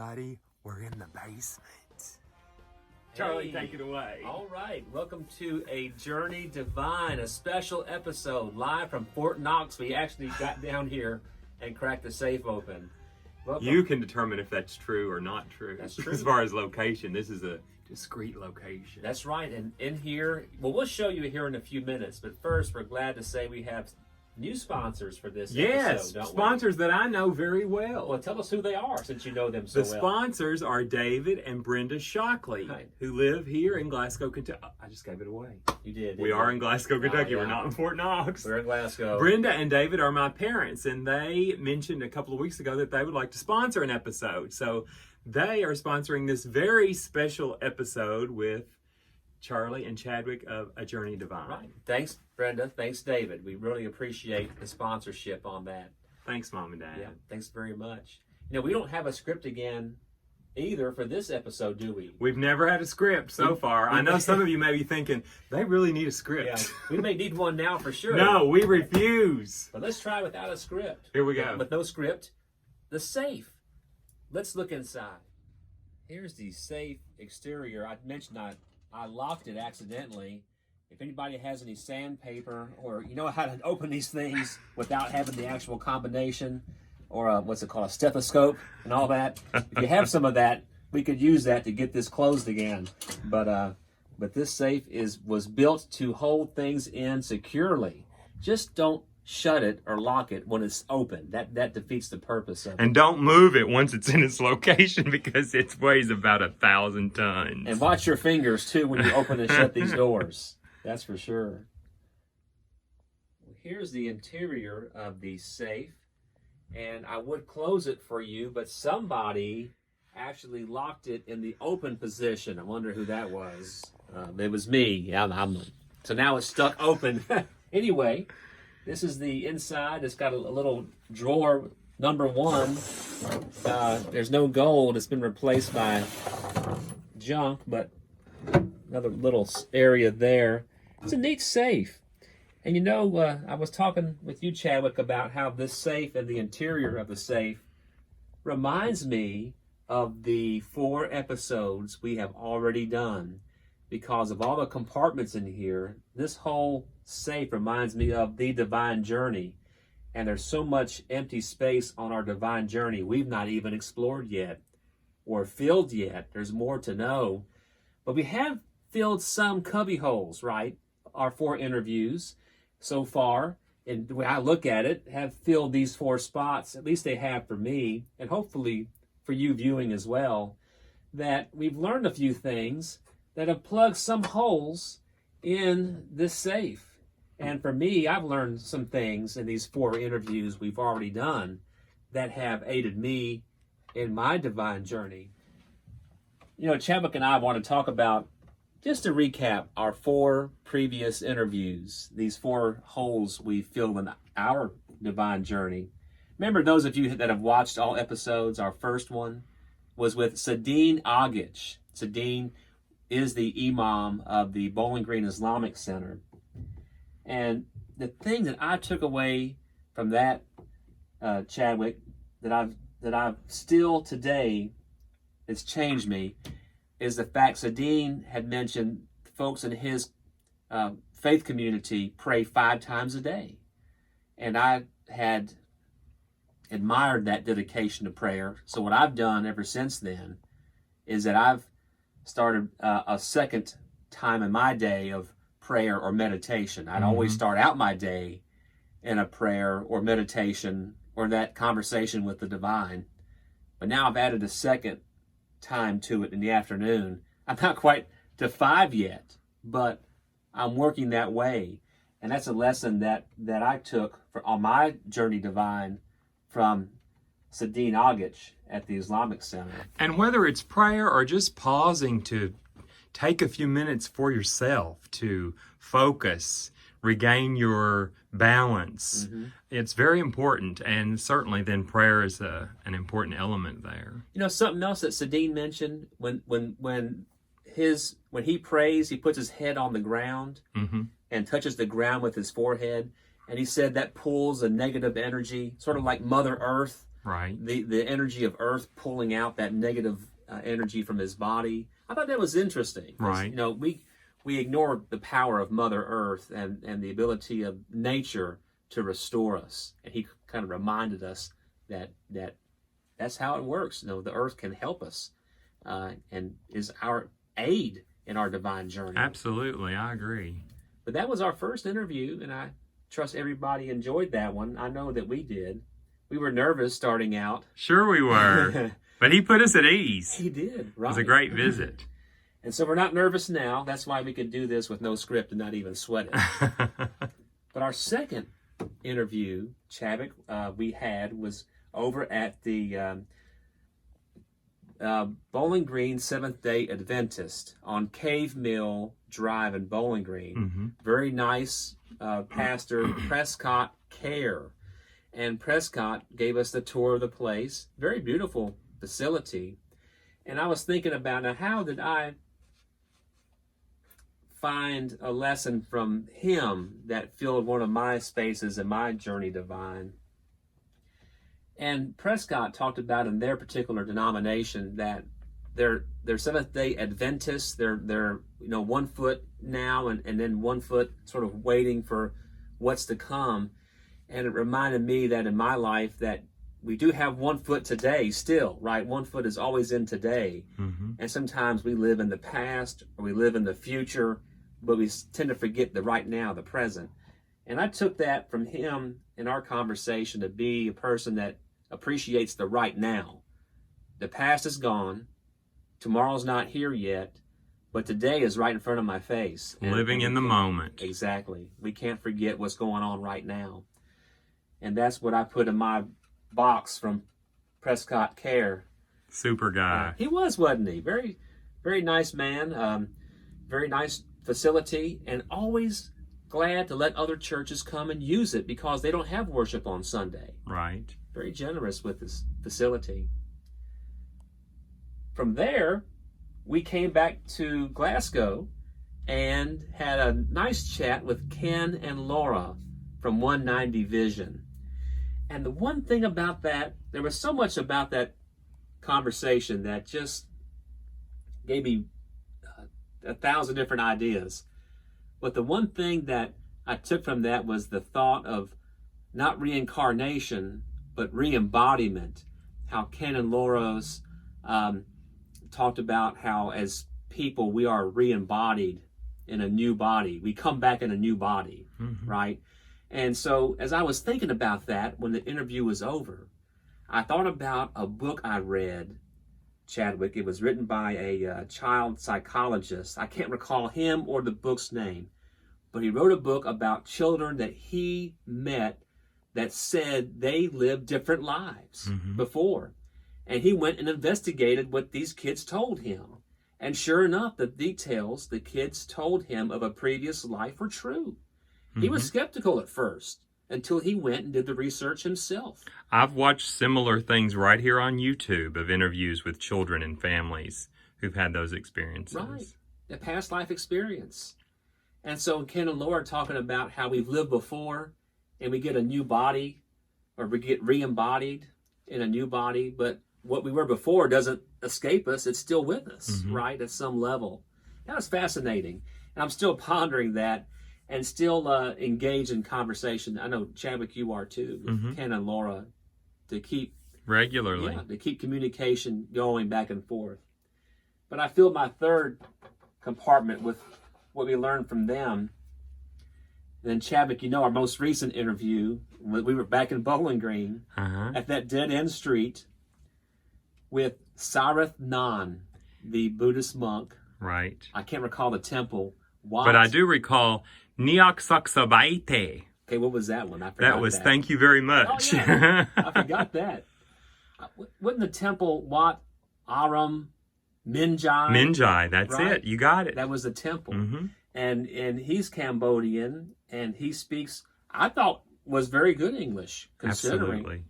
everybody. We're in the basement. Charlie, take it away. All right. Welcome to A Journey Divine, a special episode live from Fort Knox. We actually got down here and cracked the safe open. Welcome. You can determine if that's true or not true. That's true. As far as location, this is a discreet location. That's right. And in here, well, we'll show you here in a few minutes. But first, we're glad to say we have new sponsors for this episode, don't sponsors that I know very well. Well, tell us who they are since you know them so well. The sponsors are David and Brenda Shockley, Right. who live here in Glasgow, Kentucky. I just gave it away. You did. We are in Glasgow, Kentucky. yeah. We're not in Fort Knox. We're in Glasgow. Brenda and David are my parents, and they mentioned a couple of weeks ago that they would like to sponsor an episode. So they are sponsoring this very special episode with Charlie and Chadwick of A Journey Divine. Right. Thanks, Brenda. Thanks, David. We really appreciate the sponsorship on that. Thanks, Mom and Dad. Yeah, thanks very much. You know, we don't have a script again either for this episode, do we? We've never had a script so far. I know some of you may be thinking, they really need a Yeah, script. we may need one now for sure. No, we refuse. But let's try without a script. Here we go. With no script, the safe. Let's look inside. Here's the safe exterior. I mentioned I locked it accidentally. If anybody has any sandpaper or you know how to open these things without having the actual combination or what's it called, a stethoscope and all that, if you have some of that, we could use that to get this closed again. But this safe was built to hold things in securely. Just don't shut it or lock it when it's open. That defeats the purpose of it. And don't move it once it's in its location because it weighs about 1,000 tons. And watch your fingers, too, when you open and shut these doors. That's for sure. Well, here's the interior of the safe. And I would close it for you, but somebody actually locked it in the open position. I wonder who that was. It was me. So now it's stuck open. Anyway, this is the inside. It's got a little drawer, number 1. There's no gold. It's been replaced by junk, but another little area there. It's a neat safe. And you know, I was talking with you, Chadwick, about how this safe and the interior of the safe reminds me of the 4 episodes we have already done. Because of all the compartments in here, this whole safe reminds me of the divine journey. And there's so much empty space on our divine journey we've not even explored yet or filled yet. There's more to know. But we have filled some cubby holes, right? Our 4 interviews so far, and the way I look at it, have filled these 4 spots. At least they have for me, and hopefully for you viewing as well, that we've learned a few things that have plugged some holes in this safe. And for me, I've learned some things in these 4 interviews we've already done that have aided me in my divine journey. You know, Chadwick and I want to talk about, just to recap, our 4 previous interviews, these 4 holes we filled in our divine journey. Remember, those of you that have watched all episodes, our first one was with Sadine Agich. Sadine is the imam of the Bowling Green Islamic Center. And the thing that I took away from that, Chadwick, that I've still today, it's changed me, is the fact Sadine had mentioned folks in his faith community pray 5 times a day. And I had admired that dedication to prayer. So what I've done ever since then is that I've started a second time in my day of prayer or meditation. I'd always start out my day in a prayer or meditation or that conversation with the divine. But now I've added a second time to it in the afternoon. I'm not quite to 5 yet, but I'm working that way. And that's a lesson that I took on my journey divine from Sadine Agich at the Islamic Center. And whether it's prayer or just pausing to take a few minutes for yourself to focus, regain your balance, it's very important. And certainly then prayer is an important element there. You know, something else that Sadine mentioned, when he prays, he puts his head on the ground and touches the ground with his forehead. And he said that pulls a negative energy, sort of like Mother Earth Right. The energy of Earth pulling out that negative energy from his body. I thought that was interesting. Right. You know, we ignore the power of Mother Earth and the ability of nature to restore us. And he kind of reminded us that that's how it works. You know, the Earth can help us and is our aid in our divine journey. Absolutely, I agree. But that was our first interview, and I trust everybody enjoyed that one. I know that we did. We were nervous starting out. Sure we were. But he put us at ease. He did, right. It was a great visit. And so we're not nervous now. That's why we could do this with no script and not even sweat it. But our second interview, Chadwick, we had was over at the Bowling Green Seventh-day Adventist on Cave Mill Drive in Bowling Green. Mm-hmm. Very nice pastor, Prescott Care. And Prescott gave us the tour of the place. Very beautiful facility. And I was thinking about, now, how did I find a lesson from him that filled one of my spaces in my journey divine? And Prescott talked about in their particular denomination that they're Seventh-day Adventists. They're 1 foot now and then 1 foot sort of waiting for what's to come. And it reminded me that in my life that we do have 1 foot today still, right? 1 foot is always in today. Mm-hmm. And sometimes we live in the past or we live in the future, but we tend to forget the right now, the present. And I took that from him in our conversation to be a person that appreciates the right now. The past is gone. Tomorrow's not here yet, but today is right in front of my face. Living in the moment. Exactly. We can't forget what's going on right now. And that's what I put in my box from Prescott Care. Super guy. He was, wasn't he? Very, very nice man. Very nice facility, and always glad to let other churches come and use it because they don't have worship on Sunday. Right. Very generous with this facility. From there, we came back to Glasgow and had a nice chat with Ken and Laura from 190 Vision. And the one thing about that, there was so much about that conversation that just gave me 1,000 different ideas. But the one thing that I took from that was the thought of not reincarnation, but re-embodiment. How Ken and Laura's talked about how as people we are re-embodied in a new body. We come back in a new body, mm-hmm. right? And so as I was thinking about that when the interview was over, I thought about a book I read, Chadwick. It was written by a child psychologist. I can't recall him or the book's name, but he wrote a book about children that he met that said they lived different lives mm-hmm. before. And he went and investigated what these kids told him. And sure enough, the details the kids told him of a previous life were true. Mm-hmm. He was skeptical at first until he went and did the research himself. I've watched similar things right here on YouTube of interviews with children and families who've had those experiences. Right, a past life experience. And so Ken and Laura are talking about how we've lived before and we get a new body or we get re-embodied in a new body, but what we were before doesn't escape us. It's still with us, mm-hmm. right, at some level. That was fascinating. And I'm still pondering that and still engaged in conversation. I know, Chadwick, you are too, with mm-hmm. Ken and Laura, to keep regularly. Yeah, to keep communication going back and forth. But I filled my third compartment with what we learned from them. And then, Chadwick, you know, our most recent interview, we were back in Bowling Green uh-huh. at that dead-end street with Sarath Nan, the Buddhist monk. Right. I can't recall the temple. What? But I do recall Niak Saksabaite. Okay, what was that one? I forgot that was thank you very much. Oh, yeah. I forgot that. Wasn't the temple Wat Aram Minjai? Minjai, that's right? it. You got it. That was the temple. Mm-hmm. And he's Cambodian, and he speaks, I thought, was very good English, considering Absolutely.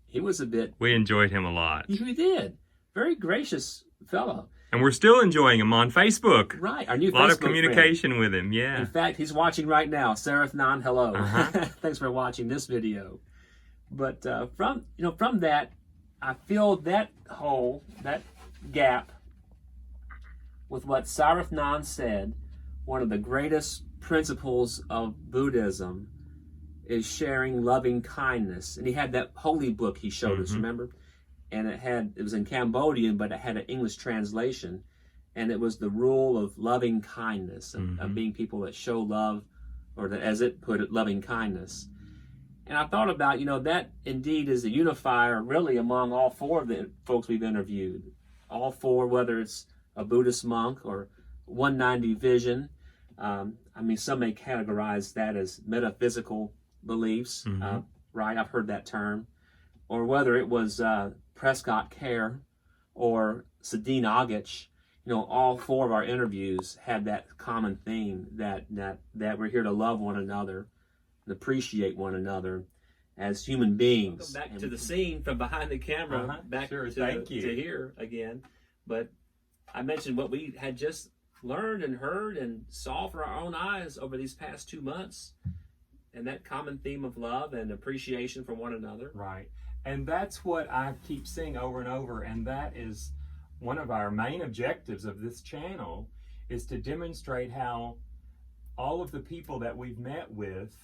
He was a bit... We enjoyed him a lot. We did. Very gracious fellow. And we're still enjoying him on Facebook. Right, our new Facebook A lot of communication with him, yeah. In fact, he's watching right now. Sarath Nan, hello. Uh-huh. Thanks for watching this video. But from that, I filled that hole, that gap, with what Sarathnan said. One of the greatest principles of Buddhism is sharing loving kindness. And he had that holy book he showed us, remember? And it was in Cambodian, but it had an English translation. And it was the rule of loving kindness, of being people that show love, or that, as it put it, loving kindness. And I thought about, that indeed is a unifier really among all four of the folks we've interviewed. All four, whether it's a Buddhist monk or 190 vision. Some may categorize that as metaphysical beliefs, right? I've heard that term. Or whether it was Prescott Care or Sadine Agich, all four of our interviews had that common theme that we're here to love one another and appreciate one another as human beings. Welcome back to the scene from behind the camera, back to here again. But I mentioned what we had just learned and heard and saw for our own eyes over these past 2 months, and that common theme of love and appreciation for one another. Right. And that's what I keep seeing over and over, and that is one of our main objectives of this channel, is to demonstrate how all of the people that we've met with,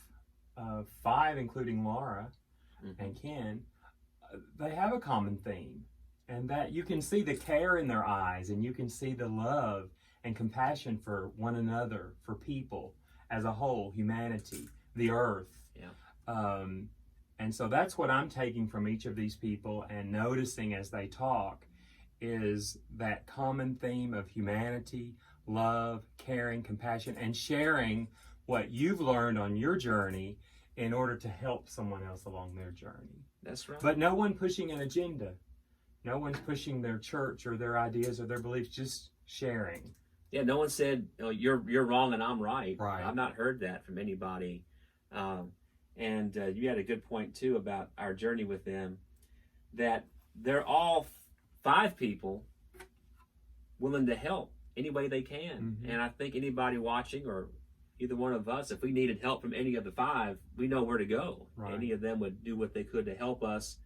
5 including Laura and Ken, they have a common theme, and that you can see the care in their eyes, and you can see the love and compassion for one another, for people as a whole, humanity, the earth. And so that's what I'm taking from each of these people and noticing as they talk, is that common theme of humanity, love, caring, compassion, and sharing what you've learned on your journey in order to help someone else along their journey. That's right. But no one pushing an agenda. No one's pushing their church or their ideas or their beliefs, just sharing. Yeah, no one said, you're wrong and I'm right. Right. I've not heard that from anybody. And you had a good point, too, about our journey with them, that they're all 5 people willing to help any way they can. And I think anybody watching, or either one of us, if we needed help from any of the 5, we know where to go. Right. Any of them would do what they could to help us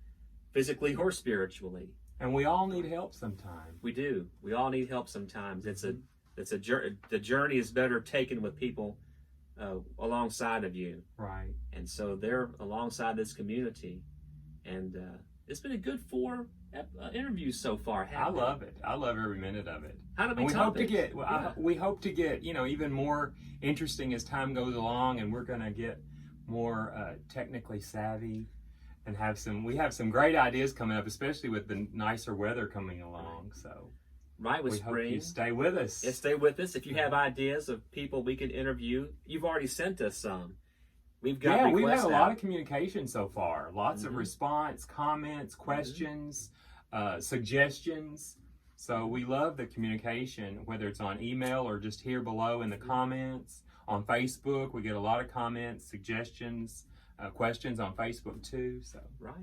physically or spiritually. And we all need help sometimes. We do. We all need help sometimes. The journey is better taken with people alongside of you. Right. And so they're alongside this community. And it's been a good 4 interviews so far. I love it. I love every minute of it. How do we hope to get? We hope to get even more interesting as time goes along, and we're going to get more technically savvy, and we have some great ideas coming up, especially with the nicer weather coming along. So. Right, with spring. Hope you stay with us. Yeah, stay with us. If you have ideas of people we can interview, you've already sent us some. We've had a lot of communication so far. Lots of response, comments, questions, suggestions. So we love the communication, whether it's on email or just here below in the comments. On Facebook, we get a lot of comments, suggestions, questions on Facebook too. So right.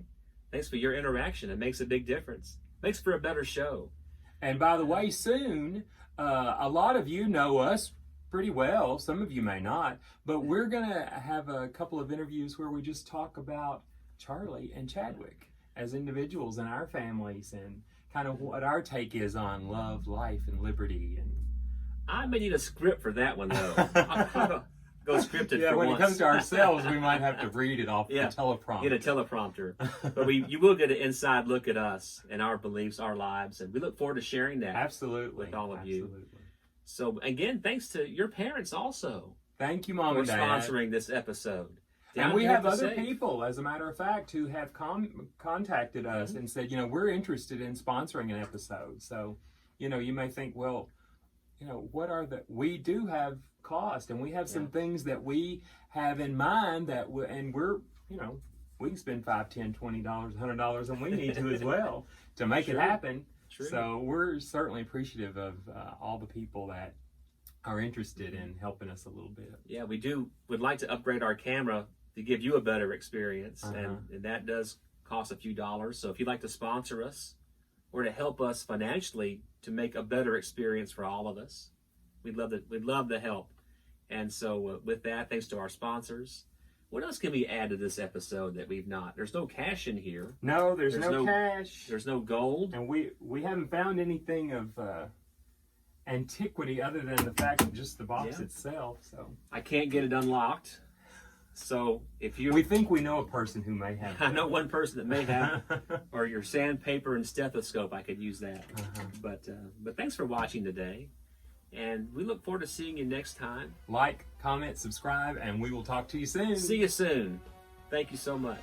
Thanks for your interaction. It makes a big difference. Makes for a better show. And by the way, soon, a lot of you know us pretty well. Some of you may not. But we're going to have a couple of interviews where we just talk about Charlie and Chadwick as individuals in our families, and kind of what our take is on love, life, and liberty. And I may need a script for that one, though. I'll go scripted for when once. It comes to ourselves, we might have to read it off the teleprompter. Get a teleprompter. But you will get an inside look at us and our beliefs, our lives, and we look forward to sharing that with all of you. So, again, thanks to your parents also. Thank you, Mom and Dad, for sponsoring this episode. And we have other people, as a matter of fact, who have contacted us and said, we're interested in sponsoring an episode. So, you may think, well, what are we do have cost, and we have some things that we have in mind that we can spend $5, $10, $20, $100, and we need to as well to make it happen. True. So we're certainly appreciative of all the people that are interested in helping us a little bit. Yeah, we would like to upgrade our camera to give you a better experience, and that does cost a few dollars. So if you'd like to sponsor us or to help us financially to make a better experience for all of us, we'd love the help. And so with that, thanks to our sponsors, What else can we add to this episode that we've not? There's no cash in here. No, there's no cash. There's no gold. And we haven't found anything of antiquity other than the fact of just the box itself. So I can't get it unlocked. So if you, we think we know a person who may have. I know one person that may have, or your sandpaper and stethoscope. I could use that. But thanks for watching today, and we look forward to seeing you next time. Like, comment, subscribe, and we will talk to you soon. See you soon. Thank you so much.